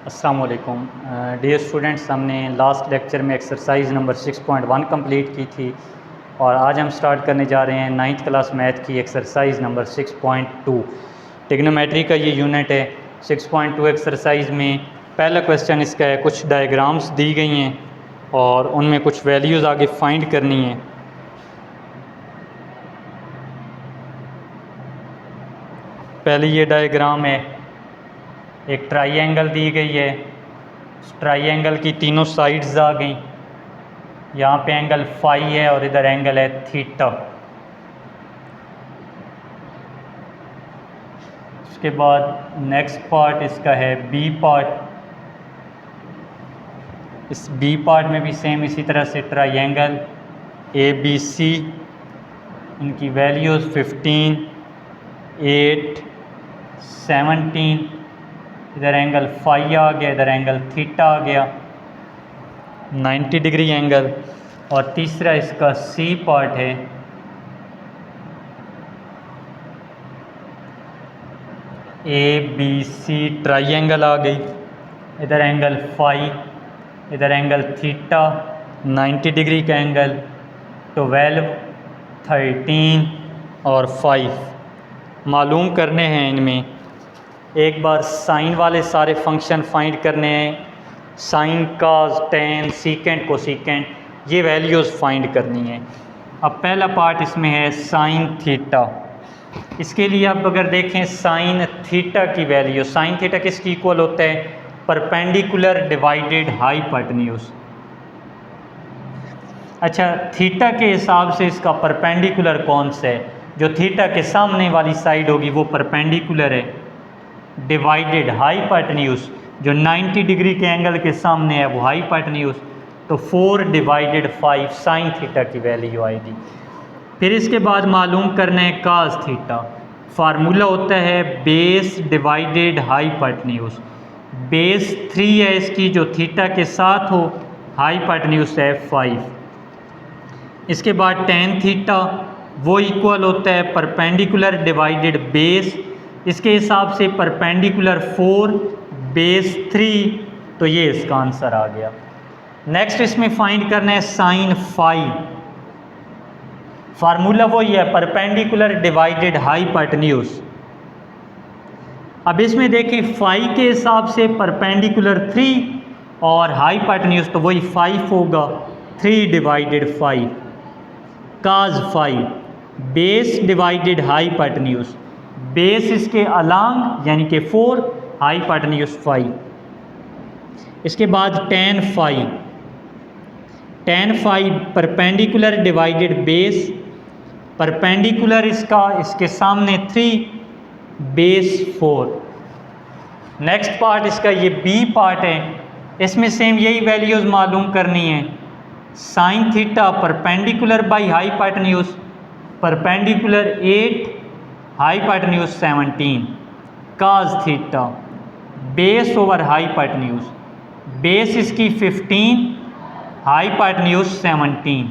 अस्सलाम वालेकुम dear students, हमने लास्ट लेक्चर में एक्सरसाइज नंबर 6.1 कंप्लीट की थी और आज हम स्टार्ट करने जा रहे हैं 9th क्लास मैथ की एक्सरसाइज नंबर 6.2। ट्रिग्नोमेट्री का ये यूनिट है। 6.2 एक्सरसाइज में पहला क्वेश्चन इसका है, कुछ डायग्राम्स दी गई हैं और उनमें कुछ वैल्यूज़ आगे फाइंड करनी है। पहले ये डायग्राम है, एक ट्राइंगल दी गई है, ट्राइंगल की तीनों साइड्स आ गई। यहाँ पे एंगल फाई है और इधर एंगल है थीटा। उसके बाद नेक्स्ट पार्ट इसका है बी पार्ट। इस बी पार्ट में भी सेम इसी तरह से ट्राइंगल ए बी सी, इनकी वैल्यूज़ 15, 8, 17, इधर एंगल फाई आ गया, इधर एंगल थीटा आ गया 90 डिग्री एंगल। और तीसरा इसका सी पार्ट है, ए बी सी ट्राइंगल आ गई, इधर एंगल फाई, इधर एंगल थीटा 90 डिग्री का एंगल, 12, 13 और 5 मालूम करने हैं। इनमें एक बार साइन वाले सारे फंक्शन फाइंड करने हैं, साइन, काज, टेन, सीकेंट, कोसीकेंट, ये वैल्यूज़ फाइंड करनी है। अब पहला पार्ट इसमें है साइन थीटा। इसके लिए अब अगर देखें साइन थीटा की वैल्यू, साइन थीटा किसकी इक्वल होता है? Perpendicular divided hypotenuse. अच्छा, थीटा के हिसाब से इसका परपेंडिकुलर कौन सा है? जो थीटा के सामने वाली साइड होगी वो परपेंडिकुलर है। डिवाइडेड हाइपोटेन्यूज, जो 90 डिग्री के एंगल के सामने है वो हाइपोटेन्यूज, तो 4 डिवाइडेड 5 साइन थीटा की वैल्यू आएगी। फिर इसके बाद मालूम करना है काज थीटा। फार्मूला होता है बेस डिवाइडेड हाइपोटेन्यूज। बेस 3 है इसकी, जो थीटा के साथ हो, हाइपोटेन्यूज है 5। इसके बाद टेन थीटा, वो इक्वल होता है परपेंडिकुलर डिवाइडेड बेस। इसके हिसाब से परपेंडिकुलर 4 बेस 3, तो ये इसका आंसर आ गया। नेक्स्ट इसमें फाइंड करना है साइन फाई। फार्मूला वही है परपेंडिकुलर डिवाइडेड हाइपोटेन्यूज। अब इसमें देखिए फाई के हिसाब से परपेंडिकुलर 3 और हाइपोटेन्यूज तो वही 5 होगा, 3 divided 5। Cos phi, base divided hypotenuse, base इसके अलॉन्ग यानी कि 4, हाइपोटेन्यूज 5। इसके बाद tan phi, tan phi perpendicular divided base, perpendicular इसका इसके सामने 3, बेस 4। नेक्स्ट पार्ट इसका ये बी पार्ट है, इसमें सेम यही वैल्यूज़ मालूम करनी है। Sine theta perpendicular by hypotenuse, perpendicular 8, hypotenuse 17। Cause theta base over hypotenuse, base इसकी 15, hypotenuse 17।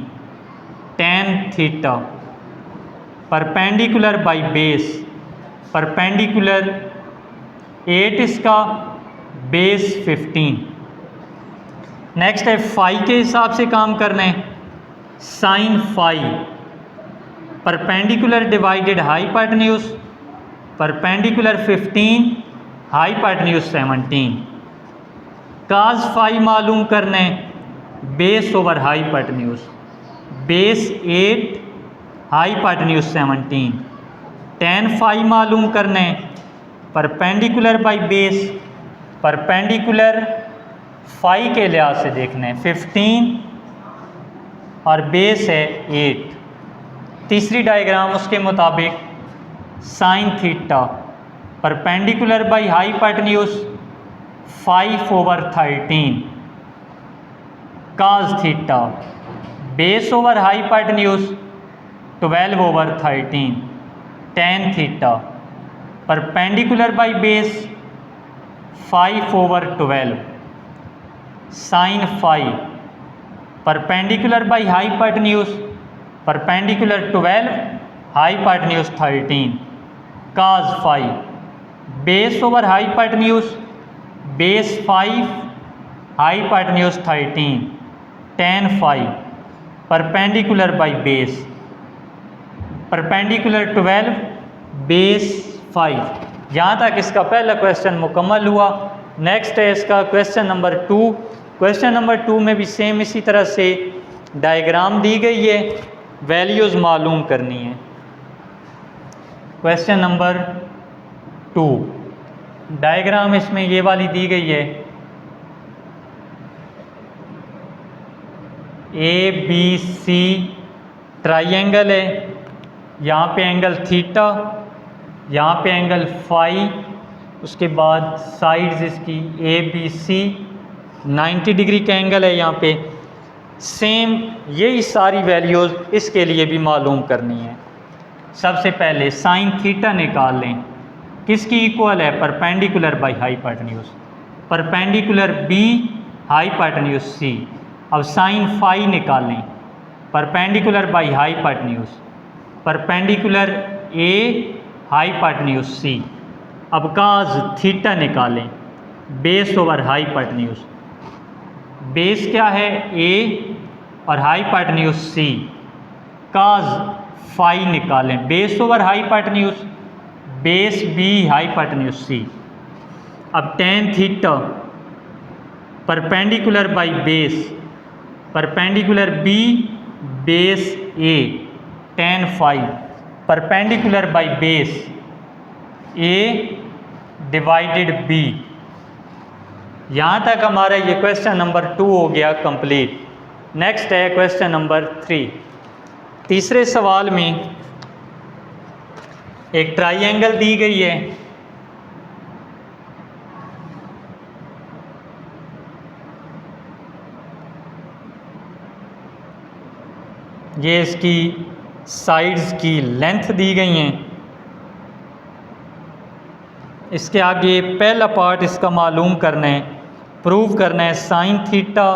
Ten theta perpendicular by base, perpendicular 8 इसका, बेस 15। नेक्स्ट है फाई के हिसाब से काम करना है। Sine phi perpendicular divided hypotenuse, perpendicular 15, hypotenuse 17। Cos phi मालूम करना है, base over hypotenuse, base 8, hypotenuse 17। Tan phi मालूम करना है, perpendicular by base, perpendicular phi के लिहाज से देखना है 15 और बेस है 8। तीसरी डायग्राम उसके मुताबिक sine theta perpendicular by hypotenuse 5 over 13। Cos theta base over hypotenuse 12 over 13। Tan theta perpendicular by base 5 over 12। Sine phi perpendicular by hypotenuse, perpendicular 12, hypotenuse 13। Cos phi base over hypotenuse, base 5 hypotenuse 13 tan 5 perpendicular by base perpendicular 12 base 5। यहाँ तक इसका पहला question मुकम्मल हुआ। Next है इसका question number 2। Question number 2 में भी सेम इसी तरह से डायग्राम दी गई है, वैल्यूज़ मालूम करनी है। क्वेश्चन नंबर 2 डायग्राम इसमें ये वाली दी गई है, ABC ट्राइंगल है, यहाँ पे एंगल थीटा, यहाँ पे एंगल फाई, उसके बाद साइड्स इसकी ABC 90 डिग्री का एंगल है यहाँ पे। सेम यही सारी वैल्यूज़ इसके लिए भी मालूम करनी है। सबसे पहले साइन थीटा निकाल लें, किसकी इक्वल है, perpendicular by hypotenuse, perpendicular B hypotenuse C। अब साइन फाई निकालें, perpendicular by hypotenuse, perpendicular A hypotenuse C। अब काज थीटा निकालें, बेस ओवर हाइपाटन्यूज, बेस क्या है A और हाइपाटन्यूज C। काज फाई निकालें, base over hypotenuse, base B hypotenuse C। अब tan theta perpendicular by base, perpendicular B base A, tan phi perpendicular by base A divided B। यहाँ तक हमारा ये question number 2 हो गया complete. Next है question number 3। तीसरे सवाल में एक ट्राइंगल दी गई है, ये इसकी साइड्स की लेंथ दी गई हैं। इसके आगे पहला पार्ट इसका मालूम करना है, प्रूव करना है साइन थीटा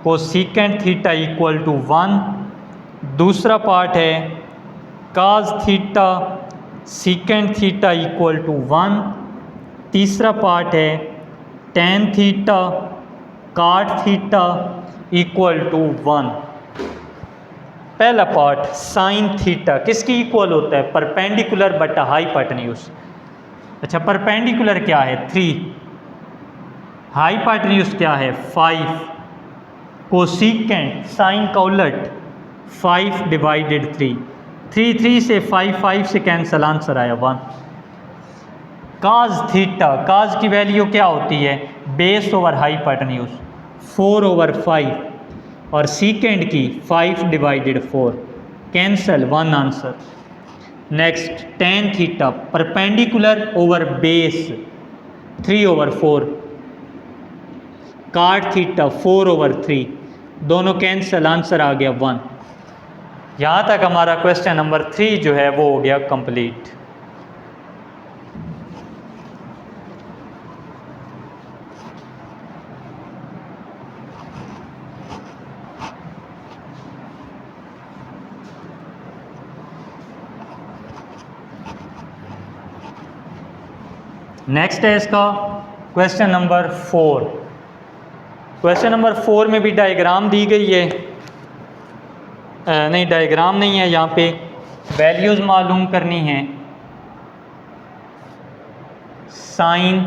को सीकेंट थीटा इक्वल टू 1। दूसरा पार्ट है cos theta secant theta equal to 1। तीसरा पार्ट है tan theta cot theta equal to 1। पहला पार्ट साइन थीटा किसकी इक्वल होता है, परपेंडिकुलर बटा हाइपाटन्यूज। अच्छा, परपेंडिकुलर क्या है 3, हाइपाटन्यूज क्या है 5, कोसीकेंट साइन का उलट 5 डिवाइडेड 3, 3 से 5 से कैंसल, आंसर आया 1। काज थीटा, काज की वैल्यू क्या होती है, बेस ओवर हाइपाटन्यूज 4/5 और सीकेंड की 5 divided 4, cancel 1 answer. Next ten theta perpendicular over base 3/4, काट थीटा 4/3, दोनों कैंसल, आंसर आ गया 1। यहाँ तक हमारा क्वेश्चन नंबर 3 जो है वो हो गया कंप्लीट। नेक्स्ट है इसका क्वेश्चन नंबर 4। क्वेश्चन नंबर 4 में भी डायग्राम दी गई है, नहीं डायग्राम नहीं है, यहाँ पे वैल्यूज़ मालूम करनी है। साइन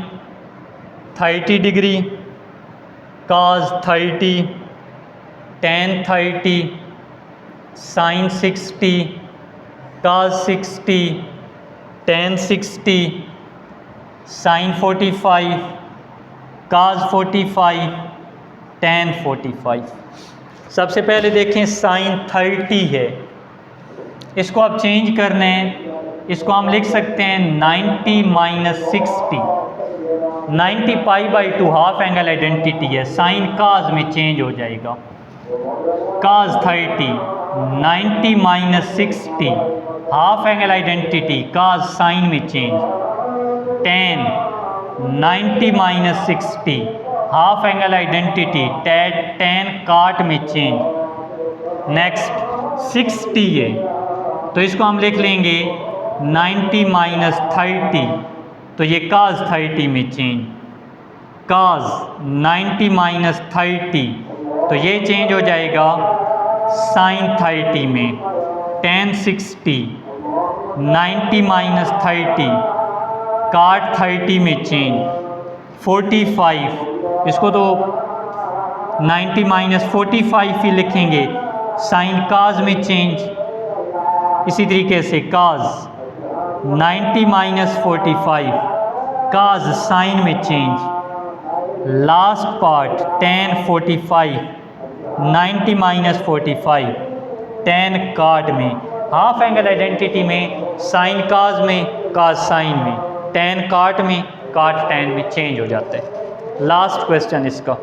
30 डिग्री, काज 30, टेन 30, साइन 60, काज 60, टेन 60, साइन 45, काज 45, टेन 45। सबसे पहले देखें साइन 30 है, इसको आप चेंज करना है, इसको हम लिख सकते हैं 90 - 60। 90 π/2 हाफ एंगल आइडेंटिटी है, साइन काज में चेंज हो जाएगा। काज 30 90 - 60 हाफ एंगल आइडेंटिटी, काज साइन में change. Ten 90 - 60 half angle identity, ten काट में चेंज। नेक्स्ट 60 है, तो इसको हम लिख लेंगे 90 - 30, तो ये काज 30 में चेंज। काज 90 माइनस 30, तो ये चेंज हो जाएगा साइन 30 में। टेन 60 90 माइनस 30 काट 30 में चेंज। 45 इसको तो 90 माइनस 45 ही लिखेंगे, साइन काज में चेंज। इसी तरीके से काज 90 माइनस 45 काज साइन में change. Last part ten 45 90 minus 45 ten काट में। हाफ एंगल आइडेंटिटी में साइन काज में काज साइन में, टेन काट में काट टेन में चेंज हो जाता है। लास्ट क्वेश्चन इसका।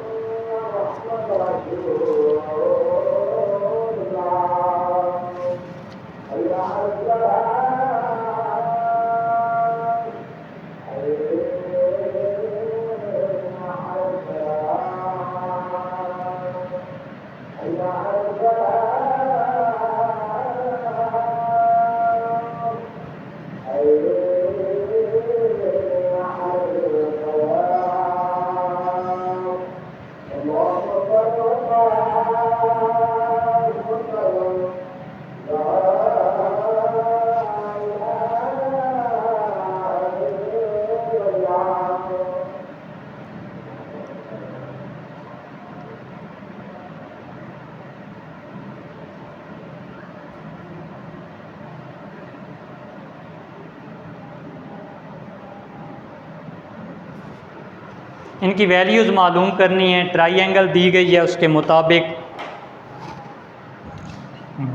इनकी वैल्यूज़ मालूम करनी है। ट्राइंगल दी गई है उसके मुताबिक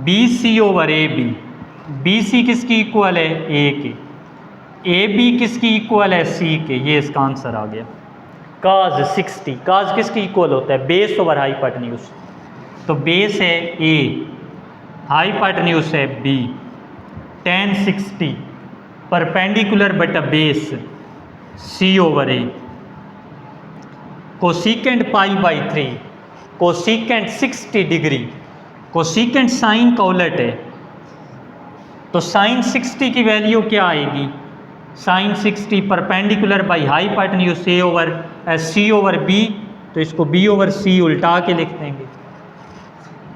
B C over A B, B C किसकी इक्वल है? ए के। ए बी किसकी इक्वल है? सी के। ये इसका आंसर आ गया। काज 60, काज किसकी इक्वल होता है? Base over hypotenuse. तो बेस है ए, हाइपोटेन्यूज है बी। टेन 60 परपेंडिकुलर बटा base C over A. Cosecant pi by 3, cosecant 60 degree, cosecant sine का उलट है, तो साइन 60 की वैल्यू क्या आएगी? Sine 60 perpendicular by hypotenuse A over C over B, तो इसको बी ओवर सी उल्टा के लिख देंगे।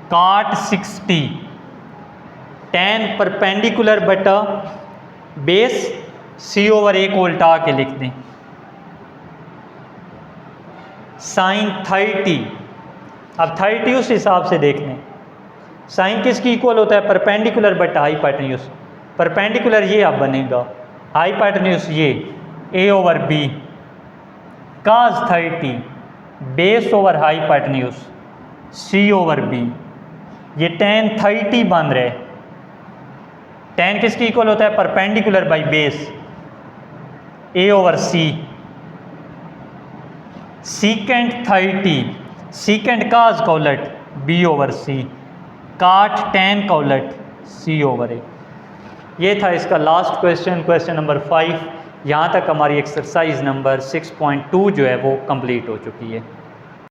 काट 60 टेन परपेंडिकुलर बटा बेस सी ओवर ए को उल्टा के लिख दें। साइन 30, अब 30 उस हिसाब से देख लें। साइन किसकी इक्वल होता है? परपेंडिकुलर बटा हाइपोटेन्यूज। परपेंडिकुलर ये अब बनेगा, हाइपोटेन्यूज ये A over B. Cos 30 base over hypotenuse C over B. ये टेन 30 बन रहे। टेन किसकी इक्वल होता है? Perpendicular by base A over C. Secant 30 secant cos का उलट बी ओवर सी। काट टेन का उलट सी ओवर ए। ये था इसका लास्ट क्वेश्चन, क्वेश्चन नंबर 5। यहाँ तक हमारी एक्सरसाइज नंबर 6.2 जो है वो कंप्लीट हो चुकी है।